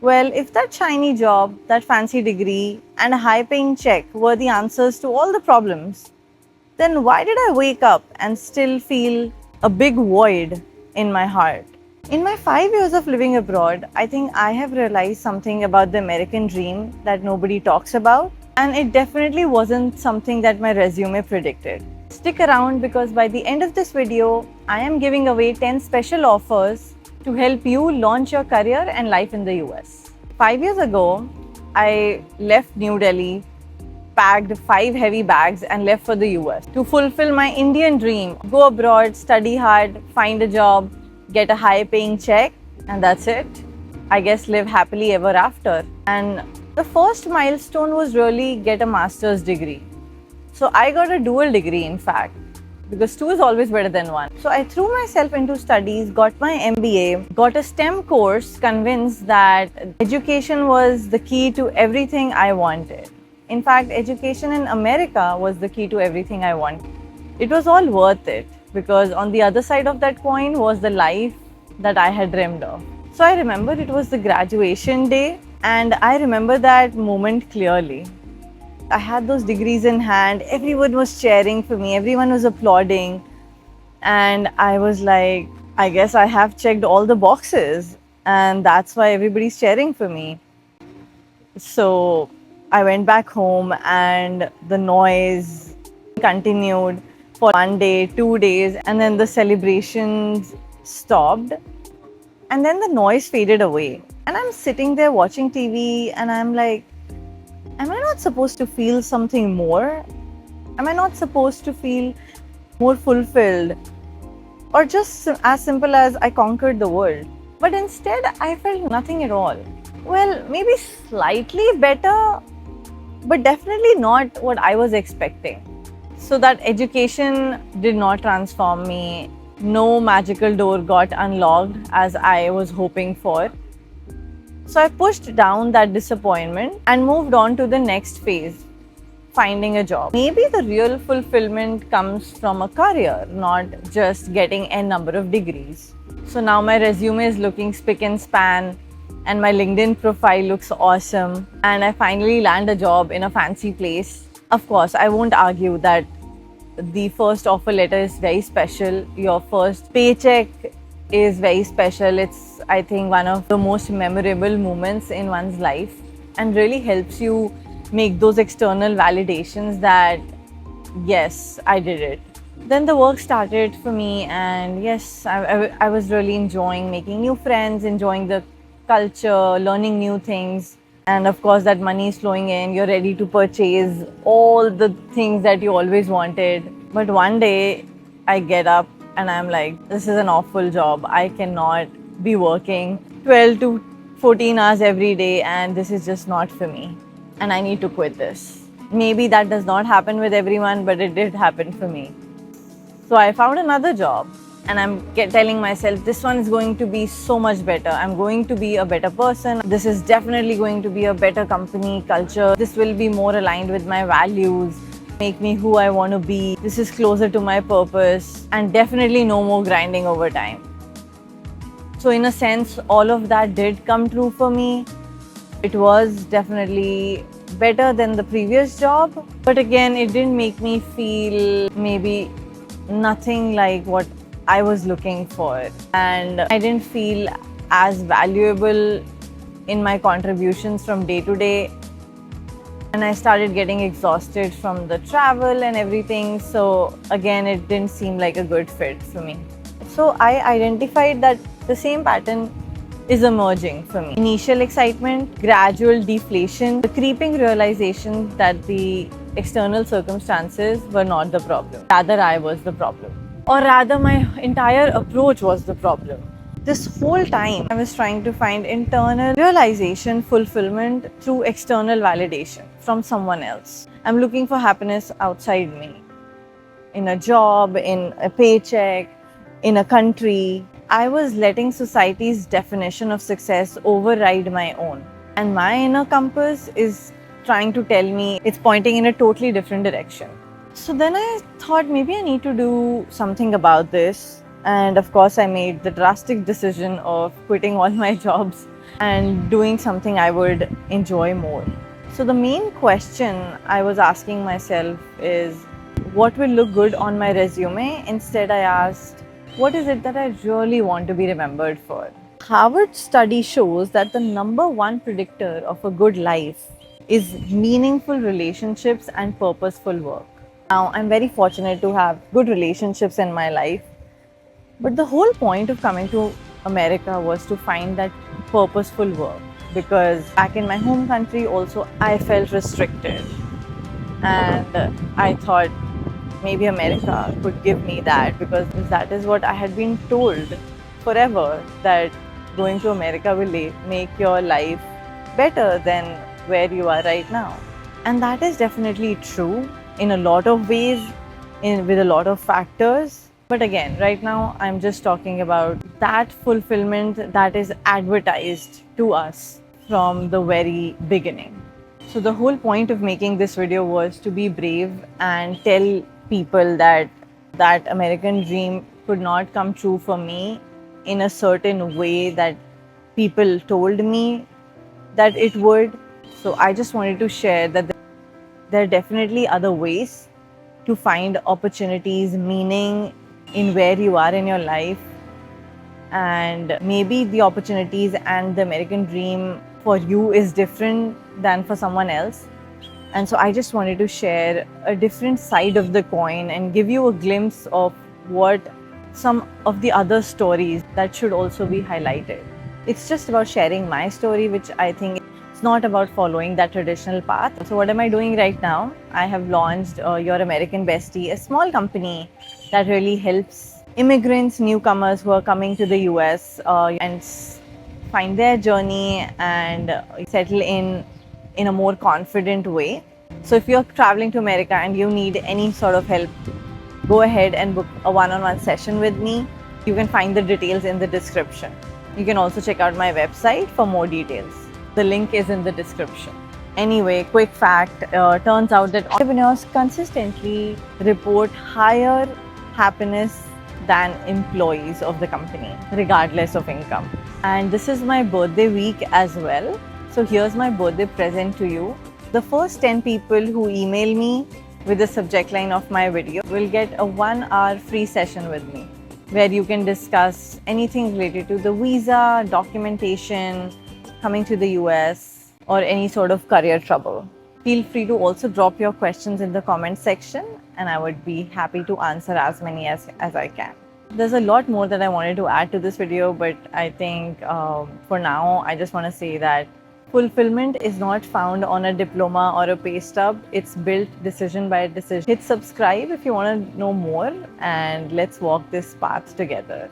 Well, if that shiny job, that fancy degree, and a high paying check were the answers to all the problems, then why did I wake up and still feel a big void in my heart? In my 5 years of living abroad, I think I have realized something about the American dream that nobody talks about, and it definitely wasn't something that my resume predicted. Stick around because by the end of this video, I am giving away 10 special offers to help you launch your career and life in the US. 5 years ago, I left New Delhi, packed 5 heavy bags, and left for the US to fulfill my Indian dream, go abroad, study hard, find a job, get a high paying check, and that's it. I guess live happily ever after. And the first milestone was really get a master's degree. So I got a dual degree, in fact, because two is always better than one. So I threw myself into studies, got my MBA, got a STEM course, convinced that education was the key to everything I wanted. In fact, education in America was the key to everything I wanted. It was all worth it because on the other side of that coin was the life that I had dreamed of. So I remember it was the graduation day, and I remember that moment clearly. I had those degrees in hand, everyone was cheering for me, everyone was applauding, and I was like, I guess I have checked all the boxes, and that's why everybody's cheering for me. So I went back home, and the noise continued for 1 day, 2 days, and then the celebrations stopped, and then the noise faded away. And I'm sitting there watching TV, and I'm like, am I not supposed to feel something more? Am I not supposed to feel more fulfilled? Or just as simple as I conquered the world? But instead, I felt nothing at all. Well, maybe slightly better, but definitely not what I was expecting. So that education did not transform me. No magical door got unlocked as I was hoping for. So I pushed down that disappointment and moved on to the next phase, finding a job. Maybe the real fulfillment comes from a career, not just getting a number of degrees. So now my resume is looking spick and span, and my LinkedIn profile looks awesome, and I finally land a job in a fancy place. Of course, I won't argue that the first offer letter is very special. Your first paycheck is very special. It's, I think, one of the most memorable moments in one's life and really helps you make those external validations that, yes, I did it. Then the work started for me, and yes, I was really enjoying making new friends, enjoying the culture, learning new things. And of course, that money is flowing in. You're ready to purchase all the things that you always wanted. But one day, I get up and I'm like, this is an awful job. I cannot be working 12 to 14 hours every day, and this is just not for me. And I need to quit this. Maybe that does not happen with everyone, but it did happen for me. So I found another job, and I'm telling myself, this one is going to be so much better. I'm going to be a better person. This is definitely going to be a better company culture. This will be more aligned with my values, make me who I want to be. This is closer to my purpose, and definitely no more grinding overtime. So in a sense, all of that did come true for me. It was definitely better than the previous job, but again, it didn't make me feel maybe nothing like what I was looking for, and I didn't feel as valuable in my contributions from day to day, and I started getting exhausted from the travel and everything. So again, it didn't seem like a good fit for me. So I identified that the same pattern is emerging for me. Initial excitement, gradual deflation, the creeping realization that the external circumstances were not the problem. Rather, I was the problem. Or rather, my entire approach was the problem. This whole time, I was trying to find internal realization, fulfillment through external validation from someone else. I'm looking for happiness outside me, in a job, in a paycheck, in a country. I was letting society's definition of success override my own. And my inner compass is trying to tell me it's pointing in a totally different direction. So then I thought maybe I need to do something about this. And of course, I made the drastic decision of quitting all my jobs and doing something I would enjoy more. So, the main question I was asking myself is what will look good on my resume? Instead, I asked, what is it that I really want to be remembered for? Harvard study shows that the number one predictor of a good life is meaningful relationships and purposeful work. Now, I'm very fortunate to have good relationships in my life, but the whole point of coming to America was to find that purposeful work, because back in my home country also I felt restricted, and I thought maybe America could give me that, because that is what I had been told forever, that going to America will make your life better than where you are right now. And that is definitely true in a lot of ways, with a lot of factors. But again, right now I'm just talking about that fulfillment that is advertised to us from the very beginning. So the whole point of making this video was to be brave and tell people that that American dream could not come true for me in a certain way that people told me that it would. So I just wanted to share that there are definitely other ways to find opportunities, meaning in where you are in your life, and maybe the opportunities and the American dream for you is different than for someone else. And so I just wanted to share a different side of the coin and give you a glimpse of what some of the other stories that should also be highlighted. It's just about sharing my story, which I think it's not about following that traditional path. So what am I doing right now? I have launched Your American Bestie, a small company that really helps immigrants, newcomers who are coming to the US and find their journey and settle in a more confident way. So if you're traveling to America and you need any sort of help, go ahead and book a one-on-one session with me. You can find the details in the description. You can also check out my website for more details. The link is in the description. Anyway, quick fact, turns out that entrepreneurs consistently report higher happiness than employees of the company, regardless of income. And this is my birthday week as well. So here's my birthday present to you. The first 10 people who email me with the subject line of my video will get a 1-hour free session with me, where you can discuss anything related to the visa, documentation, coming to the US, or any sort of career trouble. Feel free to also drop your questions in the comment section, and I would be happy to answer as many as I can. There's a lot more that I wanted to add to this video, but I think for now, I just want to say that fulfillment is not found on a diploma or a pay stub. It's built decision by decision. Hit subscribe if you want to know more, and let's walk this path together.